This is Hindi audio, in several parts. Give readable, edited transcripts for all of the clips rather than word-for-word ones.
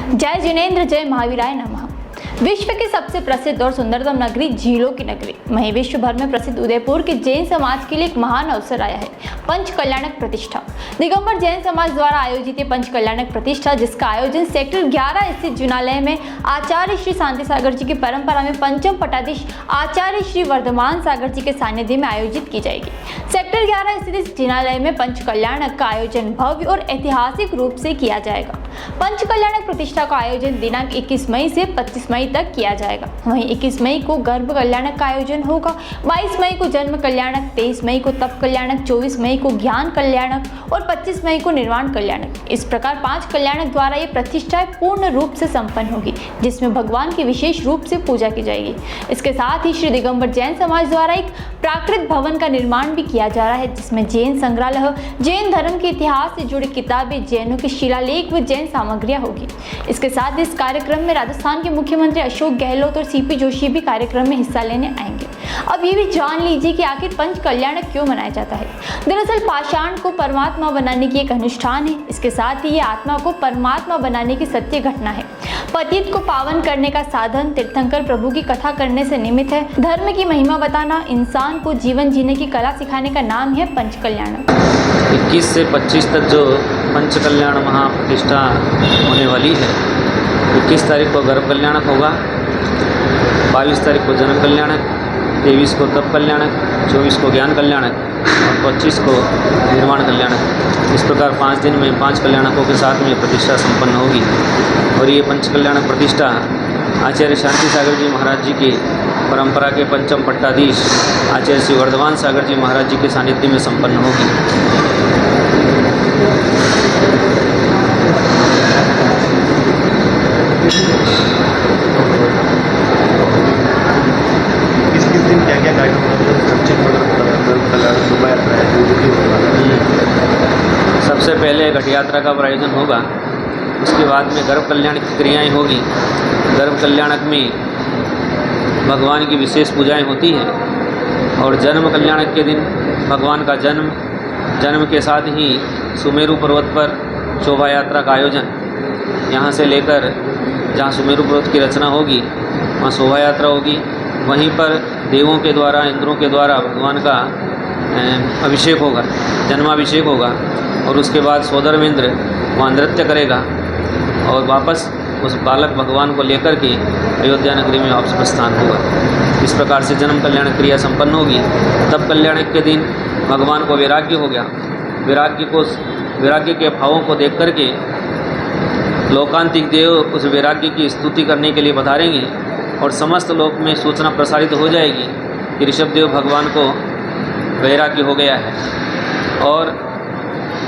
जय जिनेंद्र, जय महावीराय नमः। विश्व की सबसे प्रसिद्ध और सुंदरतम नगरी, झीलों की नगरी, वहीं विश्व भर में प्रसिद्ध उदयपुर के जैन समाज के लिए एक महान अवसर आया है, पंच कल्याणक प्रतिष्ठा। दिगंबर जैन समाज द्वारा आयोजित ये पंच कल्याणक प्रतिष्ठा, जिसका आयोजन सेक्टर 11 स्थित जिनालय में आचार्य श्री शांति सागर जी की परंपरा में पंचम पटाधीश आचार्य श्री वर्धमान सागर जी के सानिध्य में आयोजित की जाएगी। सेक्टर 11 स्थित इस जिनालय में पंच कल्याणक का आयोजन भव्य और ऐतिहासिक रूप से किया जाएगा। पंच कल्याणक प्रतिष्ठा का आयोजन दिनांक 21 मई से 25 मई तक किया जाएगा। वहीं 21 मई को गर्भ कल्याणक का आयोजन होगा, 22 मई को जन्म कल्याणक, 23 मई को तप कल्याणक, 24 मई को ज्ञान कल्याणक और 25 मई को निर्वाण कल्याणक। इस प्रकार 5 कल्याणक द्वारा ये प्रतिष्ठाएं पूर्ण रूप से संपन्न होगी, जिसमें भगवान की विशेष रूप से पूजा की जाएगी। इसके साथ ही श्री दिगंबर जैन समाज द्वारा एक प्राकृत भवन का निर्माण भी किया जा रहा है, जिसमें जैन संग्रहालय, जैन धर्म के इतिहास से जुड़ी किताबें, जैनों के शिलालेख व जैन सामग्रियां होगी। इसके साथ इस कार्यक्रम में राजस्थान के मुख्यमंत्री अशोक गहलोत और सीपी जोशी भी कार्यक्रम में हिस्सा लेने आएंगे। अब ये भी जान लीजिए कि आखिर पंच कल्याणक क्यों मनाया जाता है। दरअसल पाषाण को परमात्मा बनाने की एक अनुष्ठान है। इसके साथ ही ये आत्मा को परमात्मा बनाने की सत्य घटना है। पतित को पावन करने का साधन, तीर्थंकर प्रभु की कथा करने से निमित्त है। धर्म की महिमा बताना, इंसान को जीवन जीने की कला सिखाने का नाम है पंच कल्याणक। 21 से 25 तक जो पंच कल्याण महाप्रतिष्ठा होने वाली है, 21 तारीख को गर्भ कल्याणक होगा, 22 तारीख को जन्म कल्याणक, 23 को तप कल्याणक, 24 को ज्ञान कल्याणक और 25 को निर्वाण कल्याणक। इस प्रकार 5 दिन में 5 कल्याणकों के साथ में प्रतिष्ठा संपन्न होगी। और ये पंच कल्याणक प्रतिष्ठा आचार्य शांति सागर जी महाराज जी की परंपरा के पंचम पट्टाधीश आचार्य श्री वर्धमान सागर जी महाराज जी के सानिध्य में संपन्न होगी। किस दिन क्या क्या कार्यक्रम सबसे पहले घट यात्रा का आयोजन होगा, उसके बाद में गर्भ कल्याण की क्रियाएँ होगी। गर्भ कल्याणक में भगवान की विशेष पूजाएं होती हैं। और जन्म कल्याणक के दिन भगवान का जन्म के साथ ही सुमेरु पर्वत पर शोभा यात्रा का आयोजन, यहाँ से लेकर जहाँ सुमेरु पर्वत की रचना होगी वहाँ शोभा यात्रा होगी। वहीं पर देवों के द्वारा, इंद्रों के द्वारा भगवान का अभिषेक होगा, जन्माभिषेक होगा। और उसके बाद सोदरवेंद्र वहाँ नृत्य करेगा और वापस उस बालक भगवान को लेकर के अयोध्या नगरी में वापस प्रस्थान होगा। इस प्रकार से जन्म कल्याण क्रिया संपन्न होगी। तब कल्याणक के दिन भगवान को वैराग्य हो गया। वैराग्य के भावों को देख करके लोकांतिक देव उस वैराग्य की स्तुति करने के लिए पधारेंगे और समस्त लोक में सूचना प्रसारित हो जाएगी कि ऋषभदेव भगवान को वैराग्य हो गया है। और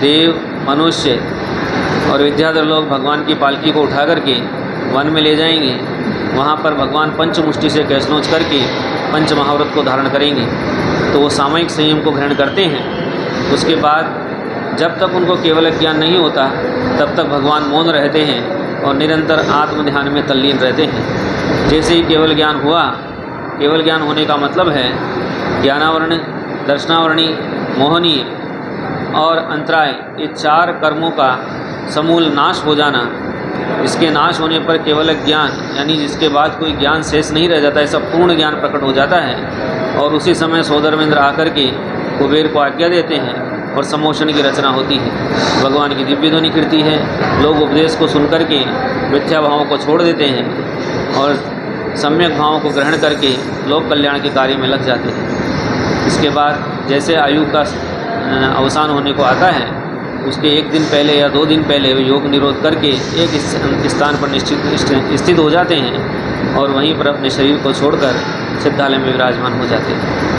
देव, मनुष्य और विद्याधर लोग भगवान की पालकी को उठा करके वन में ले जाएंगे। वहाँ पर भगवान पंचमुष्टि से कैसनोच करके पंच महाव्रत को धारण करेंगे। तो वो सामयिक संयम को ग्रहण करते हैं। उसके बाद जब तक उनको केवल ज्ञान नहीं होता तब तक भगवान मौन रहते हैं और निरंतर आत्म ध्यान में तल्लीन रहते हैं। जैसे ही केवल ज्ञान हुआ, केवल ज्ञान होने का मतलब है ज्ञानावरण, दर्शनावरणी, मोहनीय और अंतराय, ये 4 कर्मों का समूल नाश हो जाना। इसके नाश होने पर केवल ज्ञान, यानी जिसके बाद कोई ज्ञान शेष नहीं रह जाता, ऐसा पूर्ण ज्ञान प्रकट हो जाता है। और उसी समय सोदरवेंद्र आकर के कुबेर को आज्ञा देते हैं और सम्मोषण की रचना होती है। भगवान की दिव्य ध्वनि कीर्ति है। लोग उपदेश को सुनकर के मिथ्या भावों को छोड़ देते हैं और सम्यक भावों को ग्रहण करके लोक कल्याण के कार्य में लग जाते हैं। इसके बाद जैसे आयु का अवसान होने को आता है, उसके 1 दिन पहले या 2 दिन पहले वे योग निरोध करके एक स्थान पर निश्चित स्थित हो जाते हैं और वहीं पर अपने शरीर को छोड़कर सिद्धालय में विराजमान हो जाते हैं।